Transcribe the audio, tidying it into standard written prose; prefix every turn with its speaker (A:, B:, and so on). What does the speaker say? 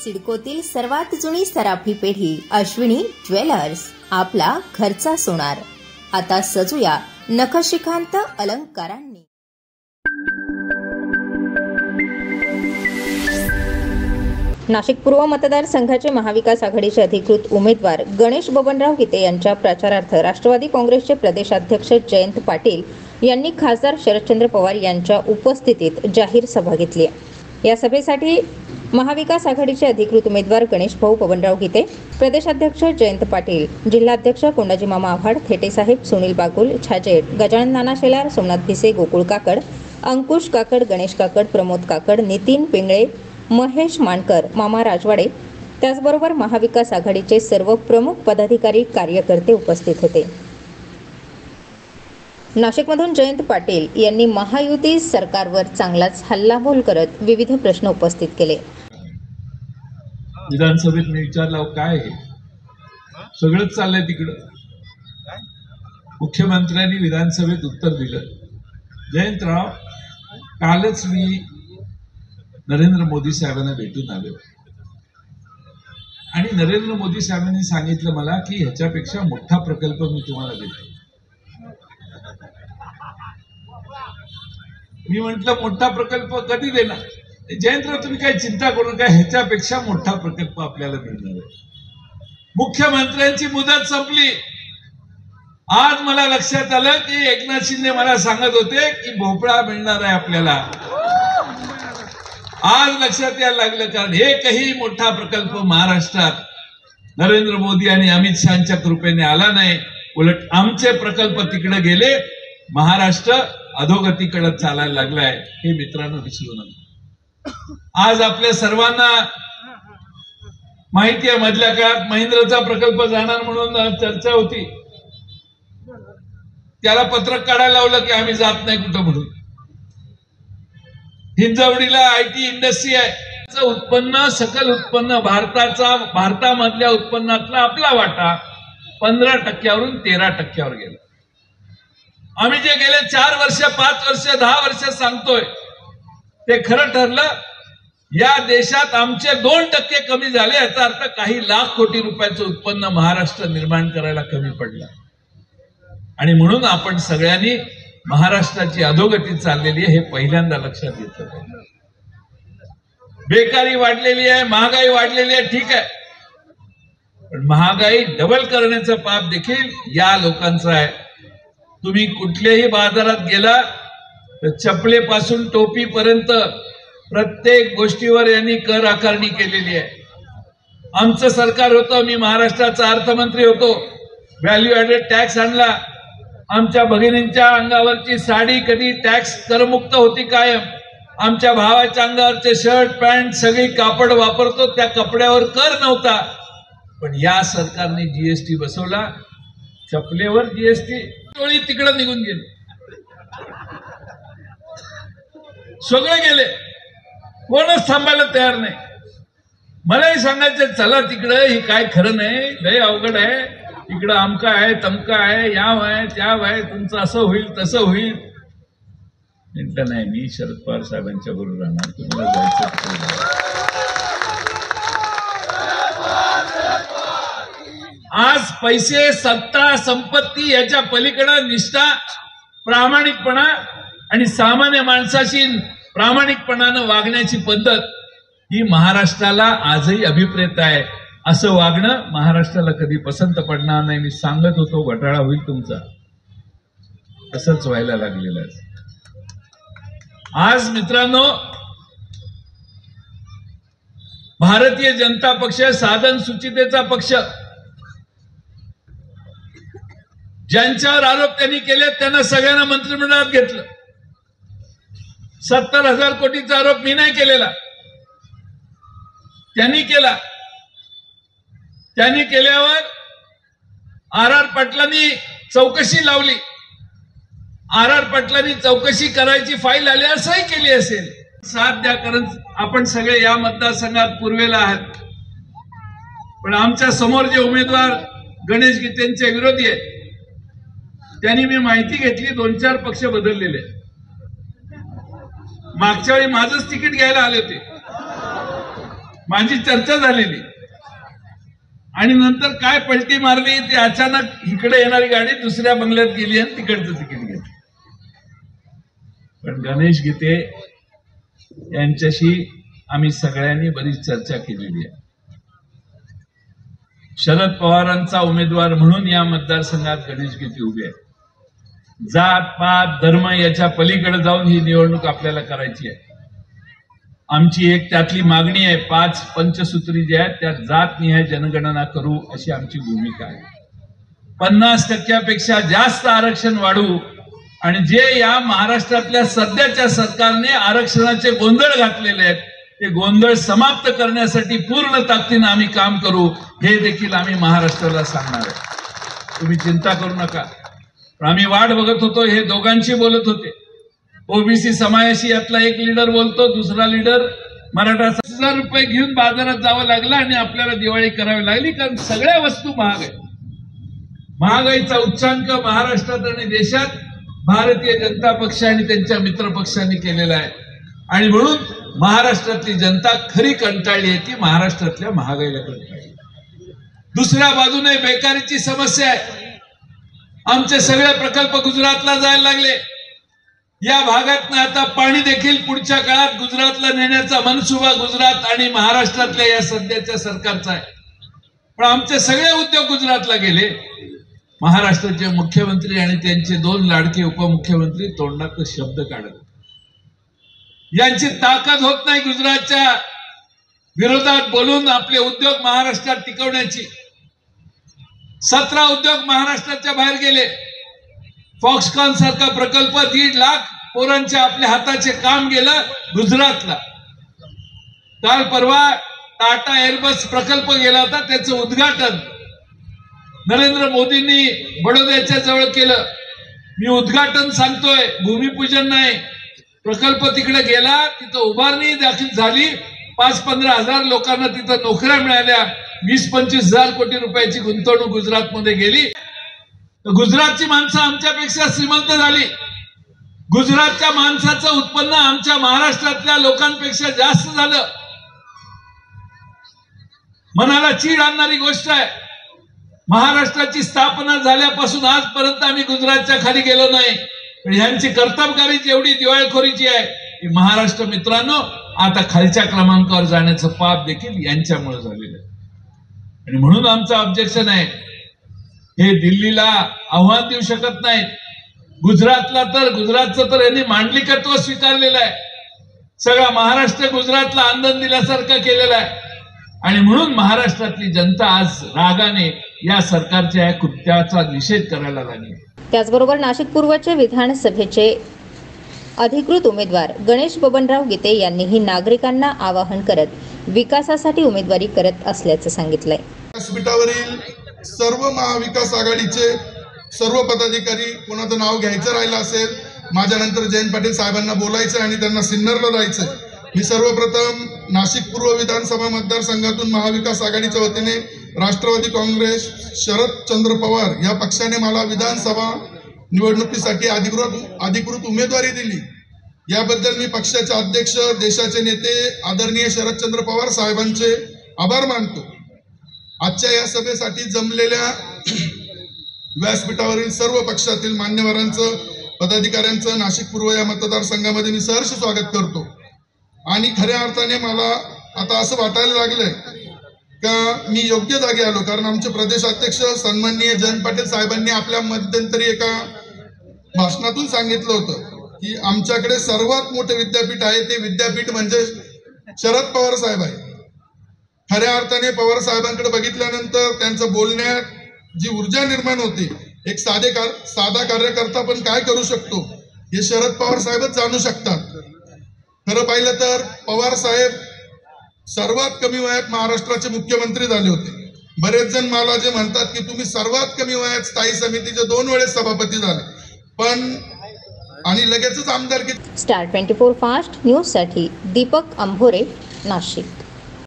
A: सिडकोतील सर्वात जुनी सराफी पेढी अश्विनी ज्वेलर्स, आपला घरचा सोनार. आता सजूया नखशिखांत अलंकारांनी. नाशिक पूर्व मतदारसंघाचे महाविकास आघाडीचे अधिकृत उमेदवार गणेश बबनराव गीते यांच्या प्रचारार्थ राष्ट्रवादी काँग्रेसचे प्रदेशाध्यक्ष जयंत पाटील यांनी खासदार शरदचंद्र पवार यांच्या उपस्थितीत जाहीर सभा घेतली. या सभेसाठी महाविकास आघाडीचे अधिकृत उमेदवार गणेश भाऊ बबनराव गीते, प्रदेशाध्यक्ष जयंत पाटील, जिल्हाध्यक्ष कोंडाजी मामा आव्हाड, थेटेसाहेब, सुनील बागुल, छाजेड, गजानन नाना शेलार, सोमनाथ भिसे, गोकुळ काकड, अंकुश काकड, गणेश काकड, प्रमोद काकड, नितीन पिंगळे, महेश मानकर, मामा राजवाडे, त्याचबरोबर महाविकास आघाडीचे सर्व प्रमुख पदाधिकारी कार्यकर्ते उपस्थित होते. नाशिकमधून जयंत पाटील यांनी महायुती सरकारवर चांगलाच हल्लाबोल करत विविध प्रश्न उपस्थित केले.
B: विधानसभेत मी विचारलं काय आहे, सगळंच चाललंय तिकडं. मुख्यमंत्र्यांनी विधानसभेत उत्तर दिलं. जयंतराव, कालच मी नरेंद्र मोदी साहेबांना भेटून आलो आणि नरेंद्र मोदी साहेबांनी सांगितलं मला की ह्याच्यापेक्षा मोठा प्रकल्प मी तुम्हाला देतो. मी म्हटलं मोठा प्रकल्प कधी देणार? जयंतराव, तुम्ही काही चिंता करू नका, ह्याच्यापेक्षा मोठा प्रकल्प आपल्याला मिळणार आहे. मुख्यमंत्र्यांची मुदत संपली. आज मला लक्षात आलं की एकनाथ शिंदे मला सांगत होते की भोपळा मिळणार आहे आपल्याला. आज लक्षात यायला लागलं, कारण एकही मोठा प्रकल्प महाराष्ट्रात नरेंद्र मोदी आणि अमित शहाच्या कृपेने आला नाही. उलट आमचे प्रकल्प तिकडे गेले. महाराष्ट्र अधोगतीकडे चालायला लागलाय. हे मित्रांनो विसरू नका. आज आपल्या सर्वांना माहिती आहे, मधल्या काळात महिंद्राचा प्रकल्प जाणार म्हणून चर्चा होती. त्याला पत्रक काढायला लावलं की आम्ही जात नाही कुठं म्हणून. हिंजवडीला आयटी इंडस्ट्री आहे. उत्पन्न, सकल उत्पन्न भारतामधल्या उत्पन्नातला आपला वाटा 15% 13% गेला. आम्ही जे गेले 4 वर्ष, 5 वर्ष, 10 वर्ष सांगतोय ते खरं ठरलं. या देशात आमचे 2% कमी झाले. याचा अर्थ काही लाख कोटी रुपयाचं उत्पन्न महाराष्ट्र निर्माण करायला कमी पडलं. आणि म्हणून आपण सगळ्यांनी महाराष्ट्राची अधोगती चाललेली आहे हे पहिल्यांदा लक्षात घेतलं पाहिजे. बेकारी वाढलेली आहे, महागाई वाढलेली आहे, ठीक आहे, पण महागाई डबल करण्याचं पाप देखील या लोकांचं आहे. तुम्ही कुठल्याही बाजारात गेला तर चपलेपासून टोपीपर्यंत प्रत्येक गोष्टीवर यांनी कर आकारणी केलेली आहे. आमचं सरकार होतं, मी महाराष्ट्राचा अर्थमंत्री होतो, व्हॅल्यू ऍडेड टॅक्स आणला. आमच्या भगिनींच्या अंगावरची साडी कधी टॅक्स करमुक्त होती कायम. आमच्या भावाच्या अंगावरचे शर्ट पॅन्ट सगळी कापड वापरतो, त्या कपड्यावर कर नव्हता. पण या सरकारने जीएसटी बसवला. चपलेवर जीएसटी, टोळी तिकडे निघून गेली, सगळे गेले, कोणच थांबायला तयार नाही. मलाही सांगायचं चला तिकडे, ही काय खरं नाही, लय अवघड आहे, इकडं आमका आहे, तमका आहे, याव आहे, त्याव आहे, तुमचं असं होईल तसं होईल. म्हटलं नाही, मी शरद पवार साहेबांच्या बरोबर राहणार, तुम्हाला जायचं. आज पैसे, सत्ता, संपत्ती याच्या पलीकडे निष्ठा, प्रामाणिकपणा आणि सामान्य माणसाशी प्रामाणिकपणानं वागण्याची पद्धत ही महाराष्ट्राला आजही अभिप्रेत आहे. असं वागणं महाराष्ट्राला कधी पसंत पडणार नाही. मी सांगत होतो घोटाळा होईल तुमचा, तसंच व्हायला लागलेलं आहे. आज मित्रांनो, भारतीय जनता पक्ष साधन सुचितेचा पक्ष, ज्यांच्यावर आरोप त्यांनी केले त्यांना सगळ्यांना मंत्रिमंडळात घेतलं. 70,000 कोटीचा आरोप मी नाही केलेला, त्यांनी केला. त्यांनी केल्यावर आर पाटलांनी चौकशी लावली. आर पाटलांनी चौकशी करायची फाईल आली असंही केली असेल. साथ द्या, कारण आपण सगळे या मतदारसंघात पूर्वेला आहात. पण आमच्या समोर जे उमेदवार गणेश गीतेंचे विरोधी आहेत त्यांनी मी माहिती घेतली 2-4 पक्ष बदललेले. मागच्या वेळी माझंच तिकीट घ्यायला आले होते, माझी चर्चा झालेली आणि नंतर काय पलटी मारली ते अचानक इकडे येणारी गाडी दुसऱ्या बंगल्यात गेली आणि तिकडचं तिकीट घेतलं. पण गणेश गीते यांच्याशी आम्ही सगळ्यांनी बरीच चर्चा केलेली आहे. शरद पवारांचा उमेदवार म्हणून या मतदारसंघात गणेश गीते उभे आहेत. जात पात धर्म याच्या पलीकडे जाऊन ही निवडणूक आपल्याला करायची आहे. आमची एक त्यातली मागणी आहे, 5 पंचसूत्री जे आहेत त्यात जातनिहाय जनगणना करू अशी आमची भूमिका आहे. 50% जास्त आरक्षण वाढवू आणि जे या महाराष्ट्रातल्या सध्याच्या सरकारने आरक्षणाचे गोंधळ घातलेले आहेत ते गोंधळ समाप्त करण्यासाठी पूर्ण ताकदीने आम्ही काम करू हे देखील आम्ही महाराष्ट्राला सांगणार आहे. तुम्ही चिंता करू नका. आम्ही वाट बघत होतो, हे दोघांशी बोलत होते. ओबीसी समाजाशी यातला एक लीडर बोलतो, दुसरा लीडर मराठा. 1000 रुपये घेऊन बाजारात जावं लागलं आणि आपल्याला दिवाळी करावी लागली, कारण सगळ्या वस्तू महाग आहेत. महागाईचा उच्चांक महाराष्ट्रात आणि देशात भारतीय जनता पक्ष आणि त्यांच्या मित्र पक्षांनी केलेला आहे आणि म्हणून महाराष्ट्रातली जनता खरी कंटाळली आहे, ती महाराष्ट्रातल्या महागाईला कंटाळली. दुसऱ्या बाजूने बेकारीची समस्या आहे. आमचे सगळे प्रकल्प गुजरातला जायला लागले. या भागात आता पाणी देखील पुढच्या काळात गुजरातला नेण्याचा मनसुबा गुजरात आणि महाराष्ट्रातल्या या सध्याच्या सरकारचा आहे. पण आमचे सगळे उद्योग गुजरातला गेले. महाराष्ट्राचे मुख्यमंत्री आणि त्यांचे 2 लाडके उपमुख्यमंत्री तोंडात शब्द काढत, यांची ताकद होत नाही गुजरातच्या विरोधात बोलून आपले उद्योग महाराष्ट्रात टिकवण्याची. 17 उद्योग महाराष्ट्राच्या बाहेर गेले. फॉक्सकॉन सारखा प्रकल्प 1.5 लाख पोरांच्या आपल्या हाताचे काम गेलं गुजरातला. काल परवा टाटा एअरबस प्रकल्प गेला होता, त्याचं उद्घाटन नरेंद्र मोदींनी बडोद्याच्या जवळ केलं. मी उद्घाटन सांगतोय, भूमिपूजन नाही. प्रकल्प तिकडे गेला, तिथं उभारणी दाखल झाली. 5-15 हजार लोकांना तिथं नोकऱ्या मिळाल्या. 20-25 हजार कोटी रुपयाची गुंतवणूक गुजरातमध्ये गेली. गुजरातची माणसं आमच्यापेक्षा श्रीमंत झाली. गुजरातच्या माणसाचं उत्पन्न आमच्या महाराष्ट्रातल्या लोकांपेक्षा जास्त झालं. मनाला चीड आणणारी गोष्ट आहे. महाराष्ट्राची स्थापना झाल्यापासून आजपर्यंत आम्ही गुजरातच्या खाली गेलो नाही. पण यांची कर्तबगारी जेवढी दिवाळखोरीची आहे, ही महाराष्ट्र मित्रांनो आता खालच्या क्रमांकावर जाण्याचं पाप देखील यांच्यामुळे झालेलं आहे. आणि म्हणून आमचं ऑब्जेक्शन आहे, हे दिल्लीला आव्हान देऊ शकत नाहीत. गुजरातचं तर यांनी मांडलिकत्व स्वीकारलेलं आहे. सगळा महाराष्ट्र गुजरातला आंदोलन दिल्यासारखं केलेलं आहे आणि म्हणून महाराष्ट्रातली जनता आज रागाने या सरकारच्या या कृत्याचा निषेध करायला लागली.
A: त्याचबरोबर नाशिक पूर्वचे विधानसभेचे अधिकृत उमेदवार गणेश बबनराव गीते यांनीही नागरिकांना आवाहन करत विकासासाठी उमेदवारी करत असल्याचं सांगितलंय.
C: व्यासपीठावरील सर्व महाविकास आघाडीचे सर्व पदाधिकारी, कोणाचं नाव घ्यायचं राहिलं असेल, माझ्यानंतर जयंत पाटील साहेबांना बोलायचं आणि त्यांना सिन्नरला जायचं. मी सर्वप्रथम नाशिक पूर्व विधानसभा मतदारसंघातून महाविकास आघाडीच्या वतीने राष्ट्रवादी काँग्रेस शरदचंद्र पवार या पक्षाने मला विधानसभा निवडणुकीसाठी अधिकृत उमेदवारी दिली. याबद्दल मी पक्षाचे अध्यक्ष, देशाचे नेते आदरणीय शरदचंद्र पवार साहेबांचे आभार मानतो. आजच्या या सभेसाठी जमलेल्या व्यासपीठावरील सर्व पक्षातील मान्यवरांचं, पदाधिकाऱ्यांचं नाशिक पूर्व या मतदारसंघामध्ये मी सहर्ष स्वागत करतो. आणि खऱ्या अर्थाने मला आता असं वाटायला लागलंय का मी योग्य जागी आलो, कारण आमचे प्रदेशाध्यक्ष सन्माननीय जयंत पाटील साहेबांनी आपल्या मध्यंतरी एका भाषणातून सांगितलं होतं की आमच्याकडे सर्वात मोठे विद्यापीठ आहे, ते विद्यापीठ म्हणजे शरद पवार साहेब आहे. खऱ्या अर्थाने पवार साहेबांकडे बघितल्यानंतर त्यांचं बोलण्यात जी ऊर्जा निर्माण होते, एक साधा कार्यकर्ता पण काय करू शकतो हे शरद पवार साहेबच जाणू शकतात. खरं पाहिलं तर पवार साहेब सर्वात कमी वयात महाराष्ट्राचे मुख्यमंत्री झाले होते. बरेच जण मला जे म्हणतात की तुम्ही सर्वात कमी वयात स्थायी समितीचे 2 वेळेस सभापती झाले, पण आणि लगेचच आमदारकी.
A: स्टार 24 फास्ट न्यूज साठी दीपक अंभोरे, नाशिक.